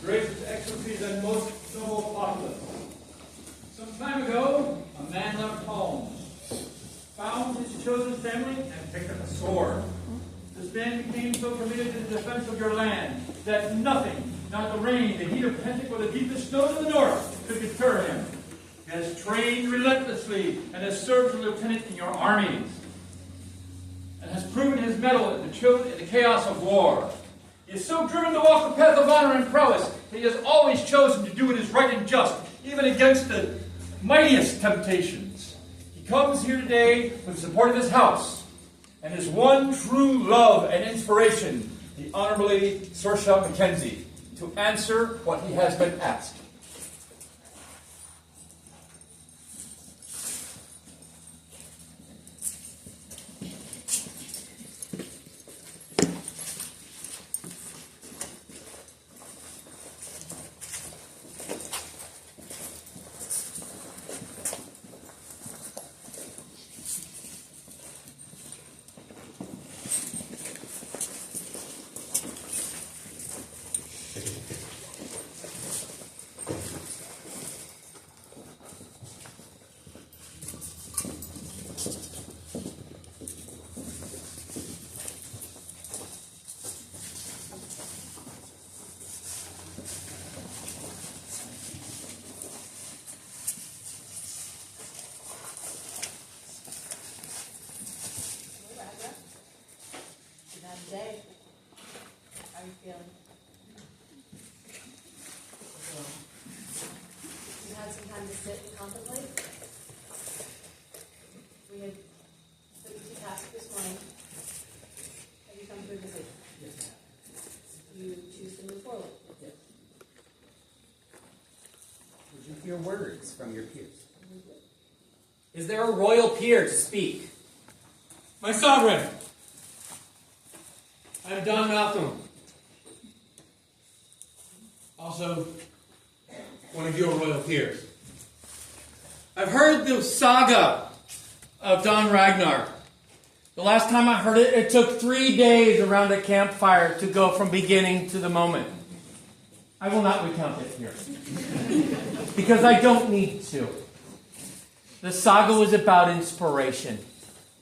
Gracious Excellencies and most noble populace. Some time ago, a man left home, found his chosen family, and picked up a sword. This man became so committed to the defense of your land that nothing, not the rain, the heat of Pentic, or the deepest snows of the north, could deter him. He has trained relentlessly and has served as a lieutenant in your armies, and has proven his mettle in the chaos of war. He is so driven to walk the path of honor and prowess that he has always chosen to do what is right and just, even against the mightiest temptations. He comes here today with the support of his house, and his one true love and inspiration, the Honorably Saoirse Mackenzie, to answer what he has been asked. Day. How are you feeling? You had some time to sit and contemplate? We had put you to task this morning. Have you come to a decision? Yes, You choose to move forward. yes. Would you hear words from your peers? Is there a royal peer to speak? My sovereign, I am Don Malcolm. Also, one of your royal peers. I've heard the saga of Don Ragnar. The last time I heard it, it took 3 days around a campfire to go from beginning to the moment. I will not recount it here. Because I don't need to. The saga was about inspiration.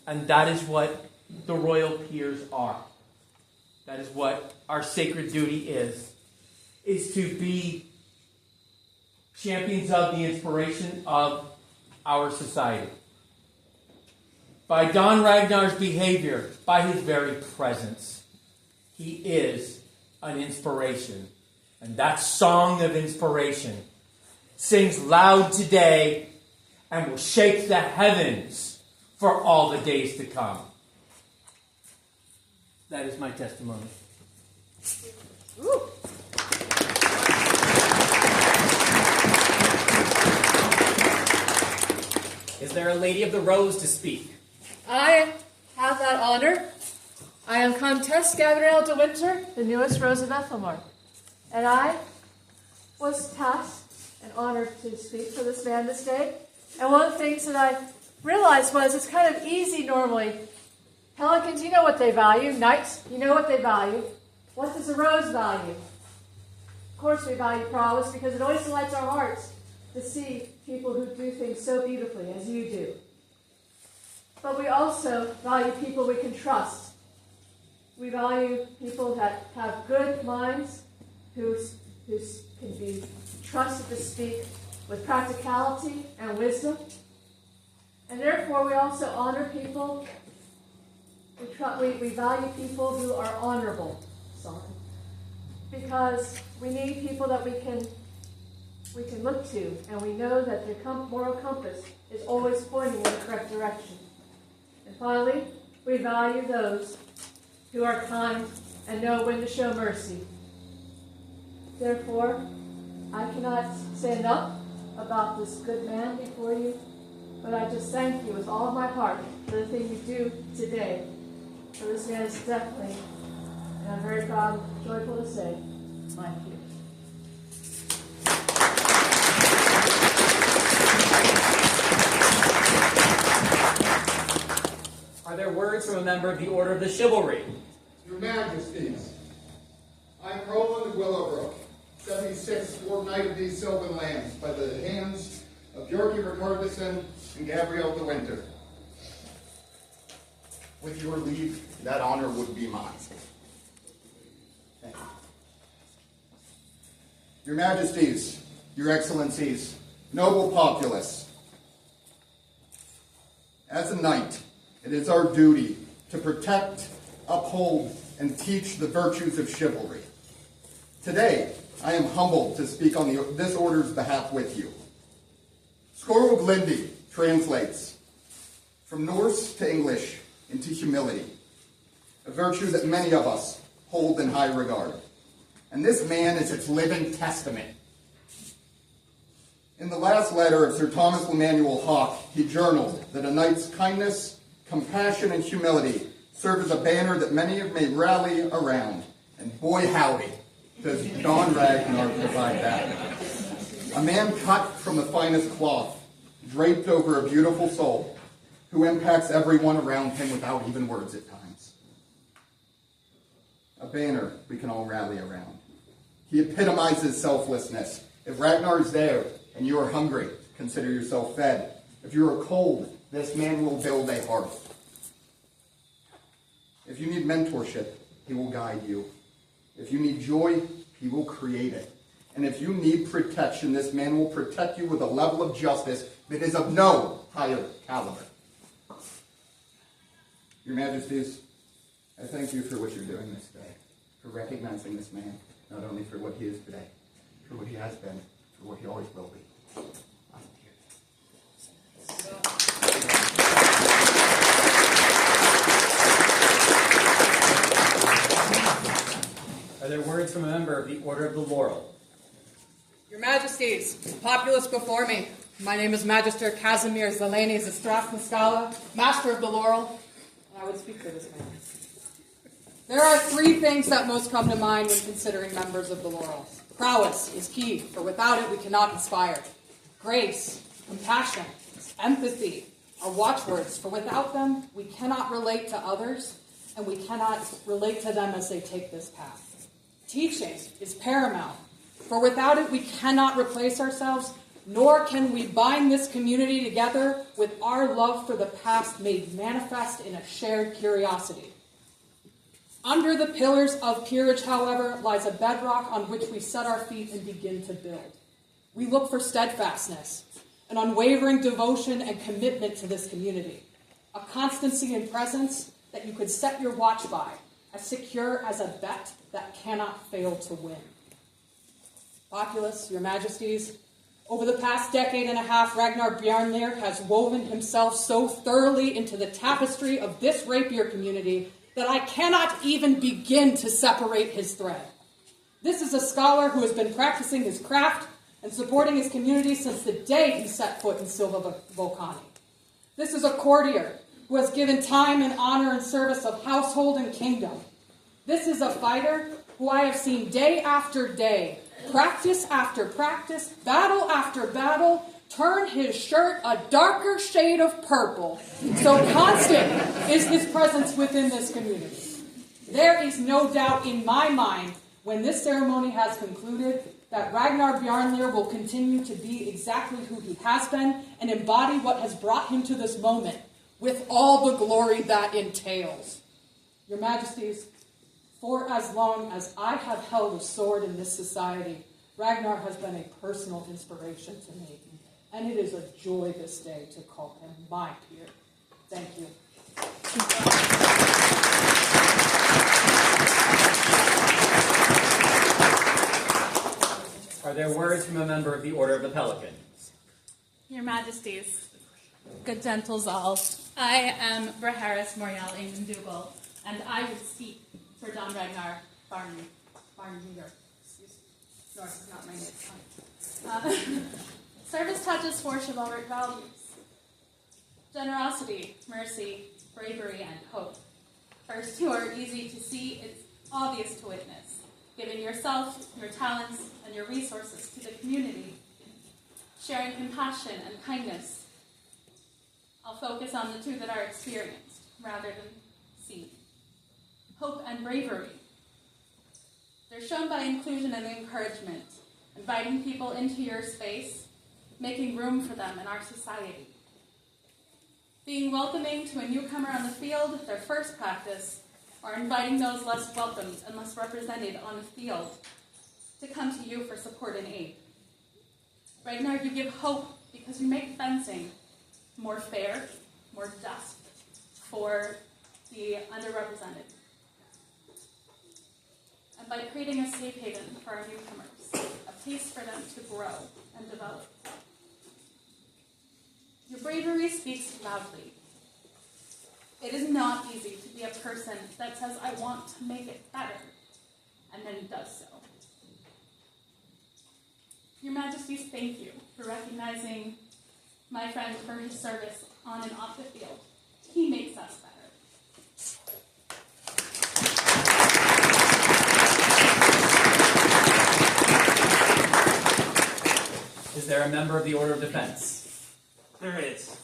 And that is what the royal peers are. That is what our sacred duty is to be champions of the inspiration of our society. By Don Ragnar's behavior, by his very presence, he is an inspiration. And that song of inspiration sings loud today and will shake the heavens for all the days to come. That is my testimony. Woo. Is there a Lady of the Rose to speak? I have that honor. I am Comtesse Gabrielle de Winter, the newest Rose of Ethelmar. And I was tasked and honored to speak for this man this day. And one of the things that I realized was it's kind of easy normally. Pelicans, you know what they value. Knights, you know what they value. What does a rose value? Of course we value prowess because it always delights our hearts to see people who do things so beautifully as you do. But we also value people we can trust. We value people that have good minds, who can be trusted to speak with practicality and wisdom. And therefore we also honor people. We value people who are honorable, because we need people that we can look to, and we know that their moral compass is always pointing in the correct direction. And finally, we value those who are kind and know when to show mercy. Therefore, I cannot say enough about this good man before you, but I just thank you with all of my heart for the thing you do today. For this man is definitely, and I'm very proud and joyful to say, my peer. Are there words from a member of the Order of the Chivalry? Your Majesties, I'm Roland of Willowbrook, 76 6th War Knight of these Sylvan Lands by the hands of Bjorky Ricardison and Gabrielle de Winter. With your leave, that honor would be mine. Thank you. Your Majesties, Your Excellencies, noble populace, as a knight, it is our duty to protect, uphold, and teach the virtues of chivalry. Today, I am humbled to speak on this order's behalf with you. Skorog Lindi translates from Norse to English into humility, a virtue that many of us hold in high regard. And this man is its living testament. In the last letter of Sir Thomas Emmanuel Hawke, he journaled that a knight's kindness, compassion, and humility serve as a banner that many may rally around. And boy howdy, does Don Ragnar provide that. A man cut from the finest cloth, draped over a beautiful soul, who impacts everyone around him without even words at times. A banner we can all rally around. He epitomizes selflessness. If Ragnar is there and you are hungry, consider yourself fed. If you are cold, this man will build a hearth. If you need mentorship, he will guide you. If you need joy, he will create it. And if you need protection, this man will protect you with a level of justice that is of no higher caliber. Your Majesties, I thank you for what you're doing this day, for recognizing this man, not only for what he is today, for what he has been, for what he always will be. I'm here. Are there words from a member of the Order of the Laurel? Your Majesties, populace before me, my name is Magister Casimir Zelenis of Strasnaskala, Master of the Laurel, and I would speak for this man. There are three things that most come to mind when considering members of the Laurel. Prowess is key, for without it we cannot inspire. Grace, compassion, empathy are watchwords, for without them we cannot relate to others, and we cannot relate to them as they take this path. Teaching is paramount, for without it we cannot replace ourselves, nor can we bind this community together with our love for the past made manifest in a shared curiosity. Under the pillars of peerage, however, lies a bedrock on which we set our feet and begin to build. We look for steadfastness, an unwavering devotion and commitment to this community, a constancy and presence that you could set your watch by, as secure as a bet that cannot fail to win. Populace, Your Majesties, over the past decade and a half, Ragnar Bjarnir has woven himself so thoroughly into the tapestry of this rapier community that I cannot even begin to separate his thread. This is a scholar who has been practicing his craft and supporting his community since the day he set foot in Silva Volcani. This is a courtier who has given time and honor and service of household and kingdom. This is a fighter who I have seen day after day, practice after practice, battle after battle, turn his shirt a darker shade of purple. So constant is his presence within this community. There is no doubt in my mind, when this ceremony has concluded, that Ragnar Bjarnir will continue to be exactly who he has been and embody what has brought him to this moment, with all the glory that entails. Your Majesties, for as long as I have held a sword in this society, Ragnar has been a personal inspiration to me, and it is a joy this day to call him my peer. Thank you. Are there words from a member of the Order of the Pelican? Your Majesties, good gentles all, I am Braharis Morial Dougal, and I would speak for Don Ragnar Barnhinger. Norse is not my native tongue. Service touches four chivalric values: generosity, mercy, bravery, and hope. First two are easy to see, it's obvious to witness. Giving yourself, your talents, and your resources to the community. Sharing compassion and kindness. I'll focus on the two that are experienced rather than seen. Hope and bravery. They're shown by inclusion and encouragement, inviting people into your space, making room for them in our society. Being welcoming to a newcomer on the field, their first practice, or inviting those less welcomed and less represented on the field to come to you for support and aid. Ragnar, you give hope because you make fencing more fair, more just for the underrepresented. And by creating a safe haven for our newcomers, a place for them to grow and develop. Your bravery speaks loudly. It is not easy to be a person that says, I want to make it better, and then does so. Your Majesties, thank you for recognizing my friend for his service on and off the field. He makes us better. Is there a member of the Order of Defense? There is.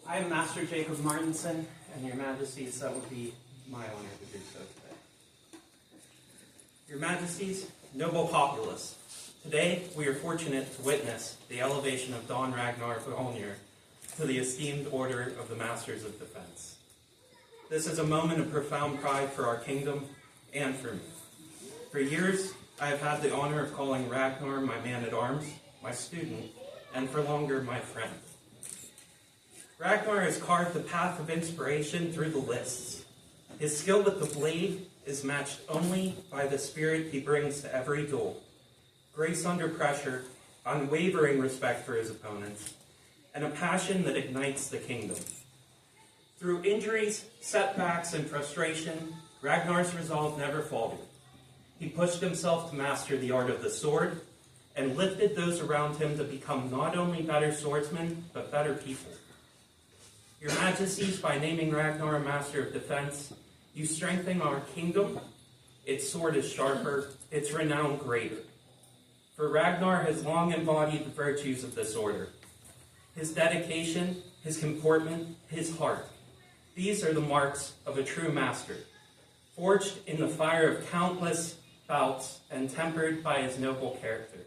I am Master Jacob Martinson, and Your Majesties, that would be my honor to do so today. Your Majesties, noble populace, today we are fortunate to witness the elevation of Don Ragnar Fjolnir to the esteemed Order of the Masters of Defense. This is a moment of profound pride for our kingdom and for me. For years, I have had the honor of calling Ragnar my man-at-arms, my student, and for longer, my friend. Ragnar has carved the path of inspiration through the lists. His skill with the blade is matched only by the spirit he brings to every duel. Grace under pressure, unwavering respect for his opponents, and a passion that ignites the kingdom. Through injuries, setbacks, and frustration, Ragnar's resolve never faltered. He pushed himself to master the art of the sword and lifted those around him to become not only better swordsmen, but better people. Your Majesties, by naming Ragnar a Master of Defense, you strengthen our kingdom. Its sword is sharper, its renown greater. For Ragnar has long embodied the virtues of this order. His dedication, his comportment, his heart. These are the marks of a true master, forged in the fire of countless bouts and tempered by his noble character.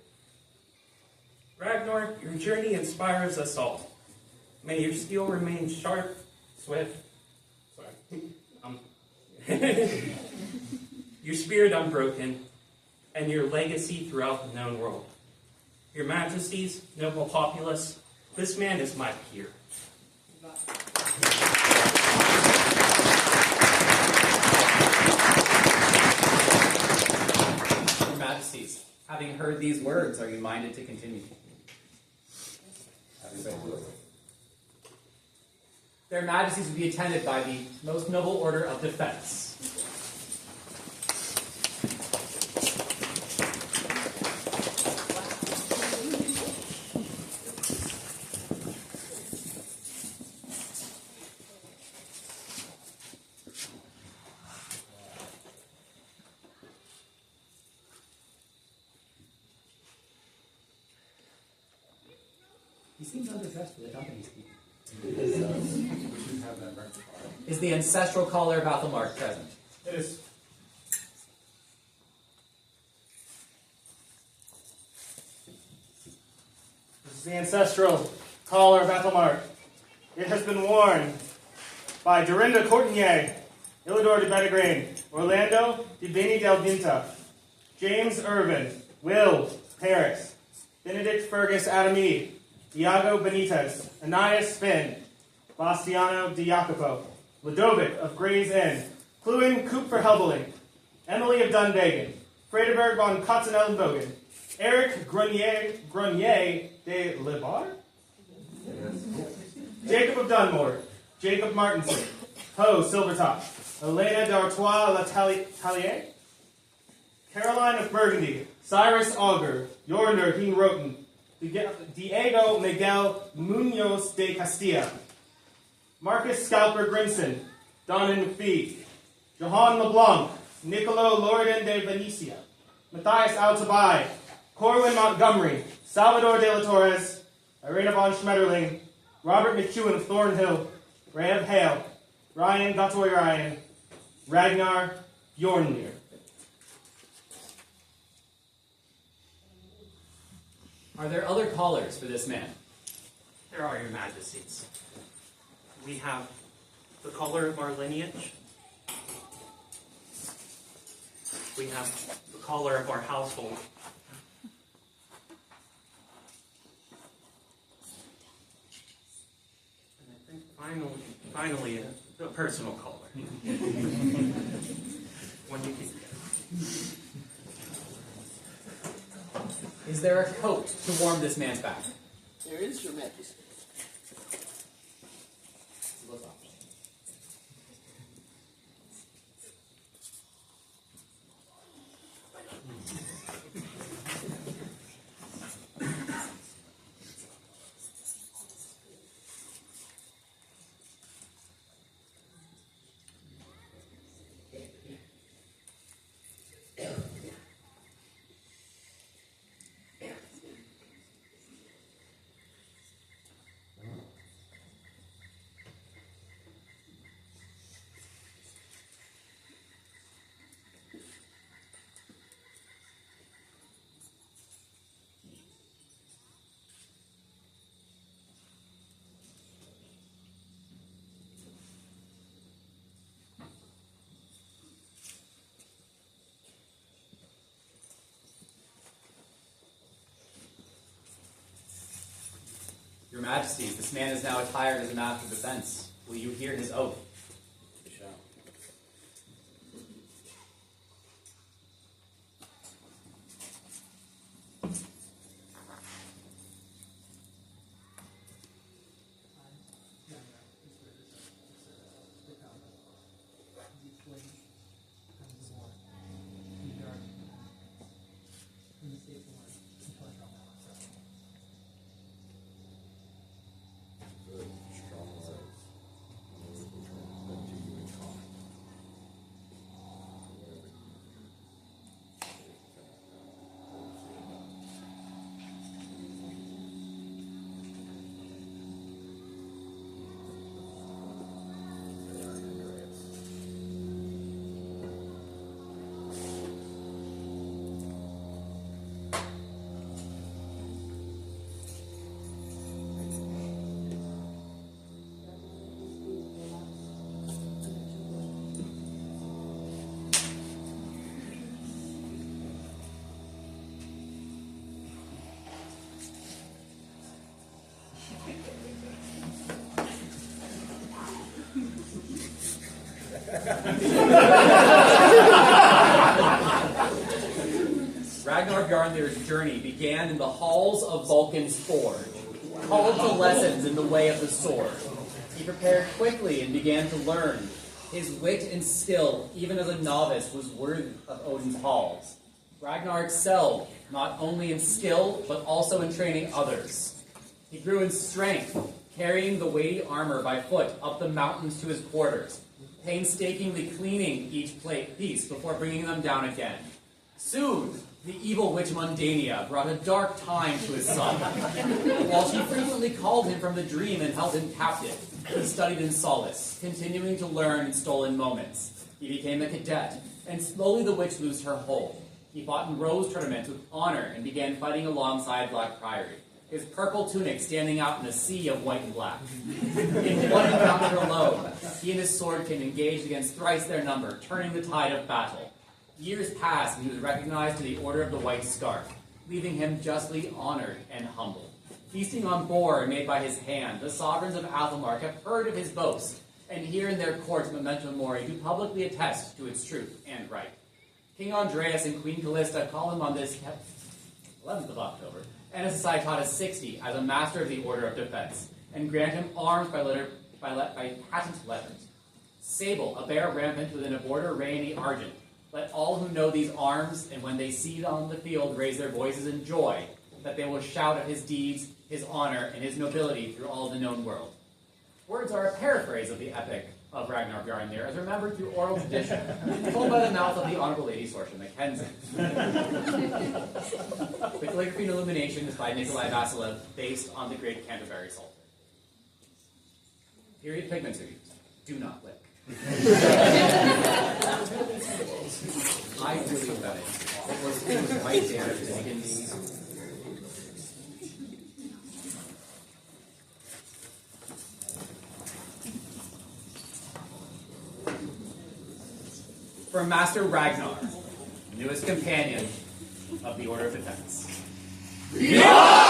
Ragnar, your journey inspires us all. May your steel remain sharp, swift, your spirit unbroken, and your legacy throughout the known world. Your Majesties, noble populace, this man is my peer. Your Majesties, having heard these words, are you minded to continue? Everybody do it. Their Majesties will be attended by the Most Noble Order of Defense. He seems underdressed for the company he's keeping. Is the ancestral collar of Athelmark present? It is. This is the ancestral collar of Athelmark. It has been worn by Dorinda Courtenier, Ilidor de Bedegrain, Orlando de Beni del Vinta, James Irvin, Will Paris, Benedict Fergus Adami, Iago Benitez, Ananias Spin, Bastiano Di Jacopo, Ludovic of Gray's Inn, Cluin Kupfer Helbeling, Emily of Dunvegan, Fredeberg von Katzenellenbogen, Eric Grenier de Libar, Jacob of Dunmore, Jacob Martinson, Ho Silvertop, Elena d'Artois Latalier, Caroline of Burgundy, Cyrus Auger, Jornder Hing Roten, Diego Miguel Munoz de Castilla, Marcus Scalper Grimson, Donan McPhee, Johan LeBlanc, Nicolo Lorden de Venecia, Matthias Altabai, Corwin Montgomery, Salvador de la Torres, Irena von Schmetterling, Robert McEwen of Thornhill, Ray of Hale, Ryan Gatoy Ryan, Ragnar Bjornir. Are there other callers for this man? There are, your majesties. We have the caller of our lineage. We have the caller of our household. And I think finally, a personal caller. When you can. Is there a coat to warm this man's back? There is, your majesty. Your Majesty, this man is now attired as a master of defense. Will you hear his oath? We shall. Ragnar Bjarnir's journey began in the halls of Vulcan's forge, called to lessons in the way of the sword. He prepared quickly and began to learn. His wit and skill, even as a novice, was worthy of Odin's halls. Ragnar excelled, not only in skill, but also in training others. He grew in strength, carrying the weighty armor by foot up the mountains to his quarters, painstakingly cleaning each piece before bringing them down again. Soon, the evil witch Mundania brought a dark time to his son. While she frequently called him from the dream and held him captive, he studied in solace, continuing to learn in stolen moments. He became a cadet, and slowly the witch loosed her hold. He fought in rose tournaments with honor and began fighting alongside Black Priory, his purple tunic standing out in a sea of white and black. In one encounter alone, he and his swordkin engaged against thrice their number, turning the tide of battle. Years passed, and he was recognized to the Order of the White Scarf, leaving him justly honored and humbled. Feasting on boar made by his hand, the sovereigns of Athelmark have heard of his boast, and here in their courts Memento Mori do publicly attest to its truth and right. King Andreas and Queen Callista call him on this 11th of October, and a Societas 60 as a Master of the Order of Defense, and grant him arms by patent letters. Sable, a bear rampant within a border rainy argent. Let all who know these arms, and when they see on the field raise their voices in joy, that they will shout of his deeds, his honor, and his nobility through all the known world. Words are a paraphrase of the epic of Ragnar Bjarnir, as remembered through oral tradition, told by the mouth of the Honorable Lady Sorcia Mackenzie. The calligraphy and illumination is by Nikolai Vasilev, based on the Great Canterbury Psalter. Period pigments are used. Do not lick. I really bet it. It was right there. from Master Ragnar, newest companion of the Order of Defense. Yeah!